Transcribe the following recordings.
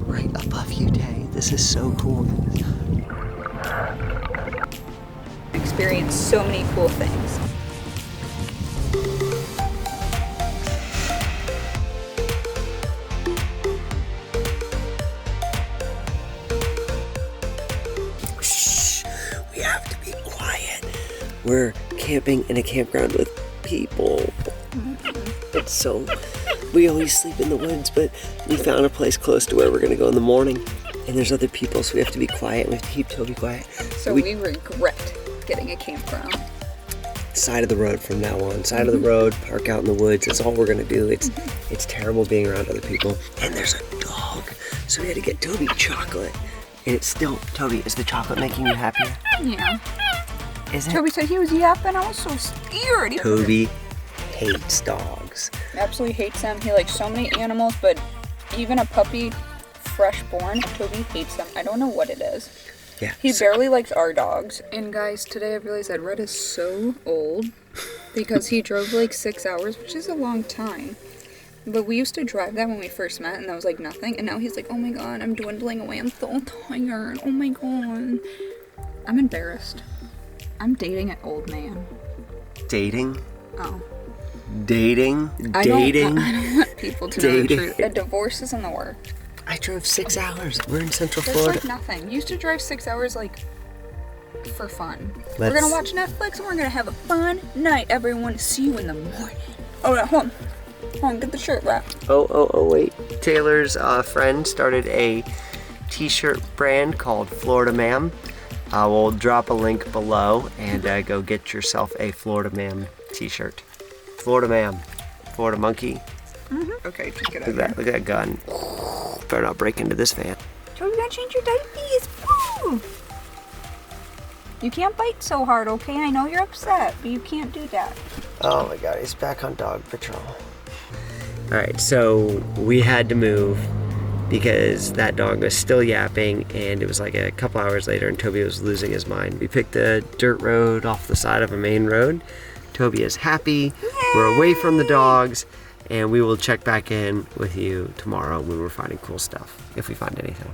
right above you, Tay. This is so cool. Experience so many cool things. Shh, we have to be quiet. We're camping in a campground with people. It's so, we always sleep in the woods, but we found a place close to where we're gonna go in the morning. And there's other people, so we have to be quiet. We have to keep Tobie quiet. So we regret getting a campground. Side of the road from now on. Side of the road, park out in the woods. That's all we're gonna do. It's terrible being around other people. And there's a dog, so we had to get Tobie chocolate. And it's still, Tobie, is the chocolate making you happier? Yeah. Is it? Tobie said he was yapping. I was so scared. Tobie hates dogs. Absolutely hates them. He likes so many animals, but even a puppy, fresh born, Tobie hates them. I don't know what it is. Yeah. He barely likes our dogs. And guys, today I realized that Red is so old because he drove like 6 hours, which is a long time. But we used to drive that when we first met, and that was like nothing. And now he's like, oh my god, I'm dwindling away. I'm so tired. Oh my god. I'm embarrassed. I'm dating an old man. Dating? Oh. Dating? I don't want people to know the truth. A divorce is in the works. I drove 6 hours. We're in Central That's Florida. like nothing. Used to drive 6 hours like for fun. We're gonna watch Netflix and we're gonna have a fun night. Everyone, see you in the morning. Oh, hold on, get the shirt wrapped. Oh, wait. Taylor's friend started a t-shirt brand called Florida Ma'am. We'll drop a link below and go get yourself a Florida Ma'am t-shirt. Florida Ma'am. Florida Monkey. Okay, just get out Look at that gun. Better not break into this van. Tobie, you gotta change your diapers. Woo! You can't bite so hard, okay? I know you're upset, but you can't do that. Oh my god, he's back on dog patrol. Alright, so we had to move because that dog was still yapping, and it was like a couple hours later and Tobie was losing his mind. We picked a dirt road off the side of a main road. Tobie is happy. Yay! We're away from the dogs. And we will check back in with you tomorrow when we're finding cool stuff, if we find anything.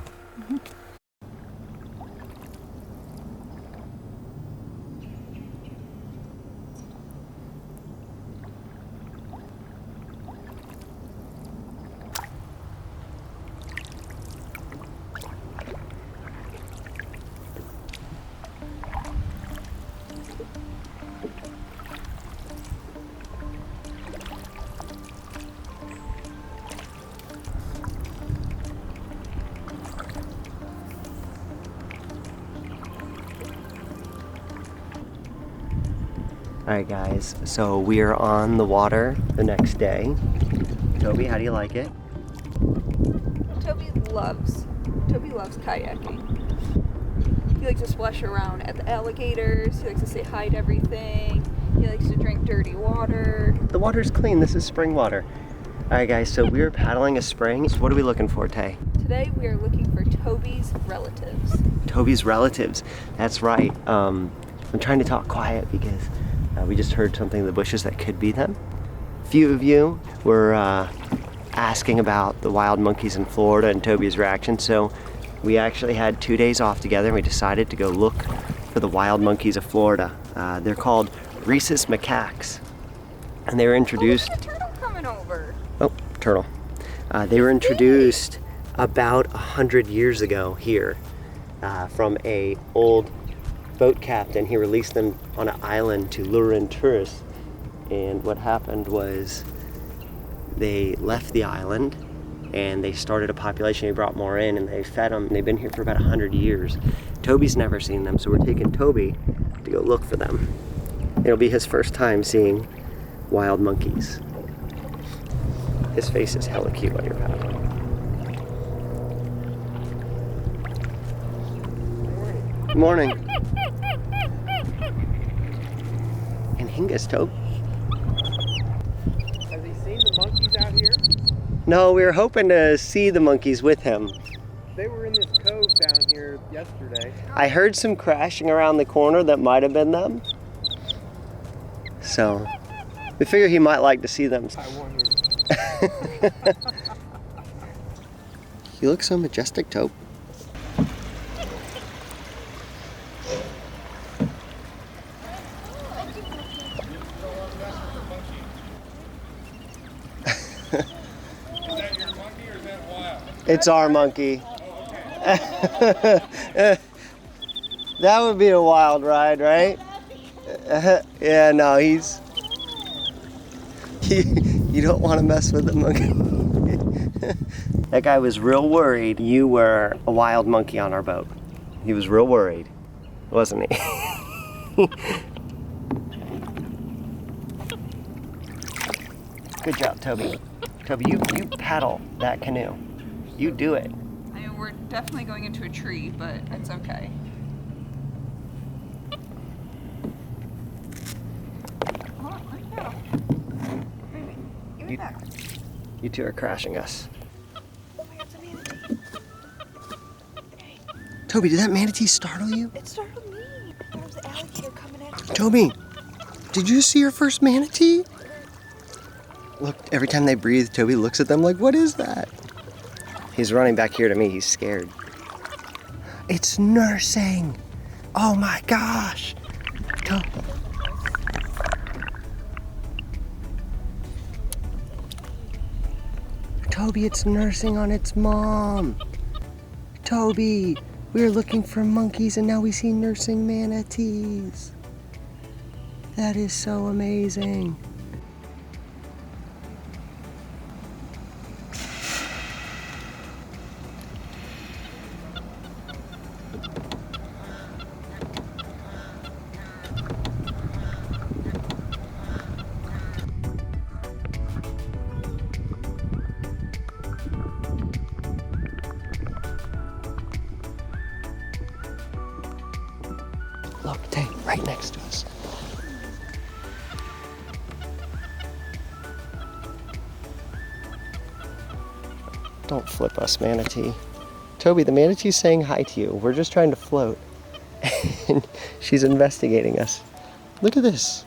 Alright guys, so we are on the water the next day. Tobie, how do you like it? Tobie loves kayaking. He likes to splash around at the alligators. He likes to say hi to everything. He likes to drink dirty water. The water's clean. This is spring water. Alright guys, so we are paddling a spring. So what are we looking for, Tay? Today we are looking for Tobie's relatives. Tobie's relatives. That's right. I'm trying to talk quiet because we just heard something in the bushes that could be them. A few of you were asking about the wild monkeys in Florida and Tobie's reaction, so we actually had 2 days off together and we decided to go look for the wild monkeys of Florida. They're called Rhesus Macaques, and they were introduced... Oh, look at the turtle coming over. Oh, turtle. They were introduced about 100 years ago here from a old boat captain. He released them on an island to lure in tourists, and what happened was they left the island and they started a population. They brought more in and they fed them. They've been here for about 100 years. Tobie's never seen them, so we're taking Tobie to go look for them. It'll be his first time seeing wild monkeys. His face is hella cute while you're paddling. Good morning. And Hingus, Tobe. Has he seen the monkeys out here? No, we were hoping to see the monkeys with him. They were in this cove down here yesterday. I heard some crashing around the corner that might have been them. So, we figure he might like to see them. I wonder. You look so majestic, Tobe. It's our monkey. That would be a wild ride, right? Yeah, no, he's... You don't want to mess with the monkey. That guy was real worried you were a wild monkey on our boat. He was real worried, wasn't he? Good job, Tobie. Tobie, you paddle that canoe. You do it. I mean, we're definitely going into a tree, but it's okay. Hold on, let me go. Baby, give me back. You two are crashing us. Oh my God, it's a manatee. Okay. Tobie, did that manatee startle you? It startled me. There was the alligator coming at me. Tobie, did you see your first manatee? Look, every time they breathe, Tobie looks at them like, what is that? He's running back here to me. He's scared. It's nursing. Oh my gosh. Tobie, it's nursing on its mom. Tobie, we were looking for monkeys and now we see nursing manatees. That is so amazing. Look, Tay, right next to us. Don't flip us, manatee. Tobie, the manatee's saying hi to you. We're just trying to float. And she's investigating us. Look at this.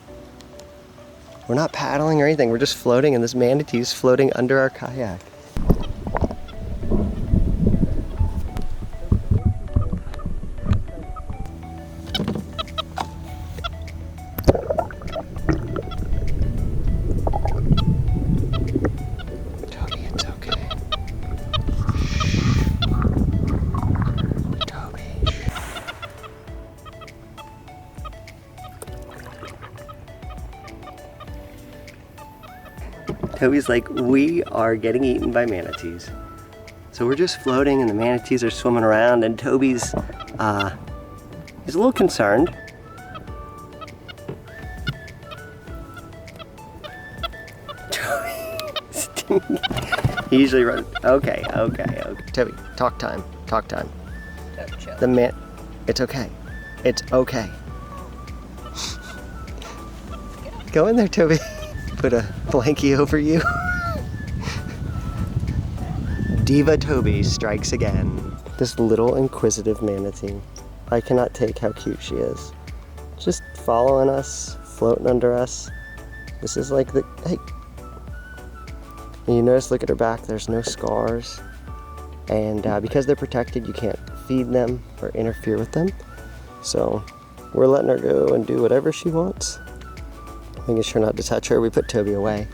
We're not paddling or anything. We're just floating, and this manatee's floating under our kayak. Tobie's like, we are getting eaten by manatees. So we're just floating and the manatees are swimming around, and Tobie's, he's a little concerned. He usually runs. Okay. Tobie, talk time. Chill. It's okay. It's okay. Go in there, Tobie. Put a blankie over you. Diva Tobie strikes again. This little inquisitive manatee. I cannot take how cute she is. Just following us, floating under us. This is like the, hey. And you notice, look at her back, there's no scars. And because they're protected, you can't feed them or interfere with them. So we're letting her go and do whatever she wants. Making sure not to touch her. We put Tobie away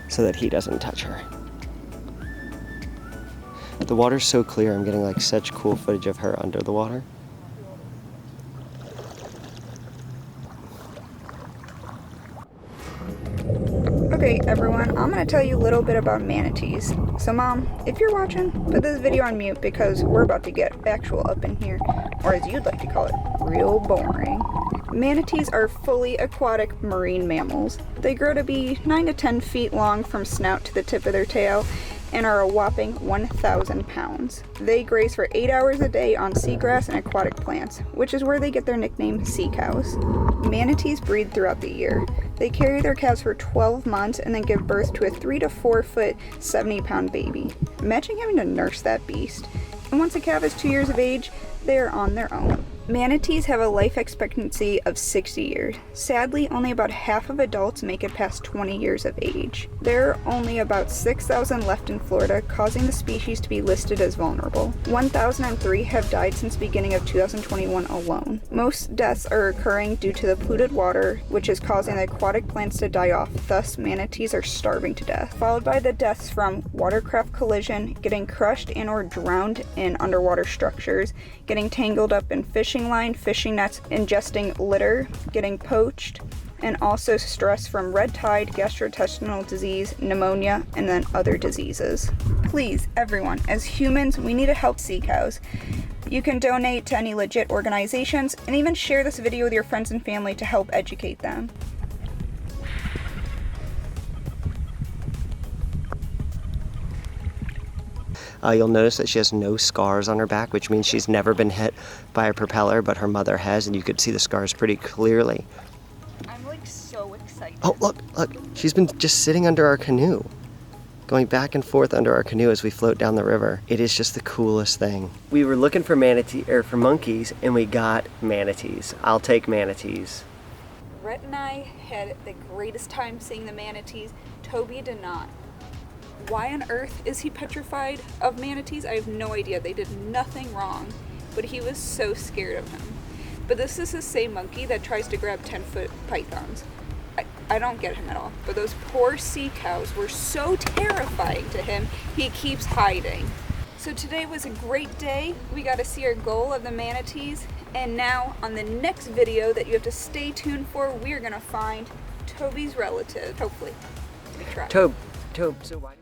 so that he doesn't touch her. The water's so clear, I'm getting like such cool footage of her under the water. Okay, everyone, I'm gonna tell you a little bit about manatees. So, Mom, if you're watching, put this video on mute because we're about to get factual up in here, or as you'd like to call it, real boring. Manatees are fully aquatic marine mammals. They grow to be 9 to 10 feet long from snout to the tip of their tail and are a whopping 1,000 pounds. They graze for 8 hours a day on seagrass and aquatic plants, which is where they get their nickname sea cows. Manatees breed throughout the year. They carry their calves for 12 months and then give birth to a 3 to 4 foot, 70-pound baby. Imagine having to nurse that beast. And once a calf is 2 years of age, they are on their own. Manatees have a life expectancy of 60 years. Sadly, only about half of adults make it past 20 years of age. There are only about 6,000 left in Florida, causing the species to be listed as vulnerable. 1,003 have died since the beginning of 2021 alone. Most deaths are occurring due to the polluted water, which is causing the aquatic plants to die off, thus manatees are starving to death. Followed by the deaths from watercraft collision, getting crushed and or drowned in underwater structures, getting tangled up in fishing line, fishing nets, ingesting litter, getting poached, and also stress from red tide, gastrointestinal disease, pneumonia, and then other diseases. Please, everyone, as humans, we need to help sea cows. You can donate to any legit organizations and even share this video with your friends and family to help educate them. You'll notice that she has no scars on her back, which means she's never been hit by a propeller, but her mother has, and you could see the scars pretty clearly. I'm like so excited. Oh, look, she's been just sitting under our canoe, going back and forth under our canoe as we float down the river. It is just the coolest thing. We were looking for monkeys, and we got manatees. I'll take manatees. Rhett and I had the greatest time seeing the manatees. Tobie did not. Why on earth is he petrified of manatees? I have no idea. They did nothing wrong, but he was so scared of them. But this is the same monkey that tries to grab 10-foot pythons. I don't get him at all. But those poor sea cows were so terrifying to him, he keeps hiding. So today was a great day. We got to see our goal of the manatees. And now on the next video that you have to stay tuned for, we are going to find Tobie's relative, hopefully. We try. Tobe, so why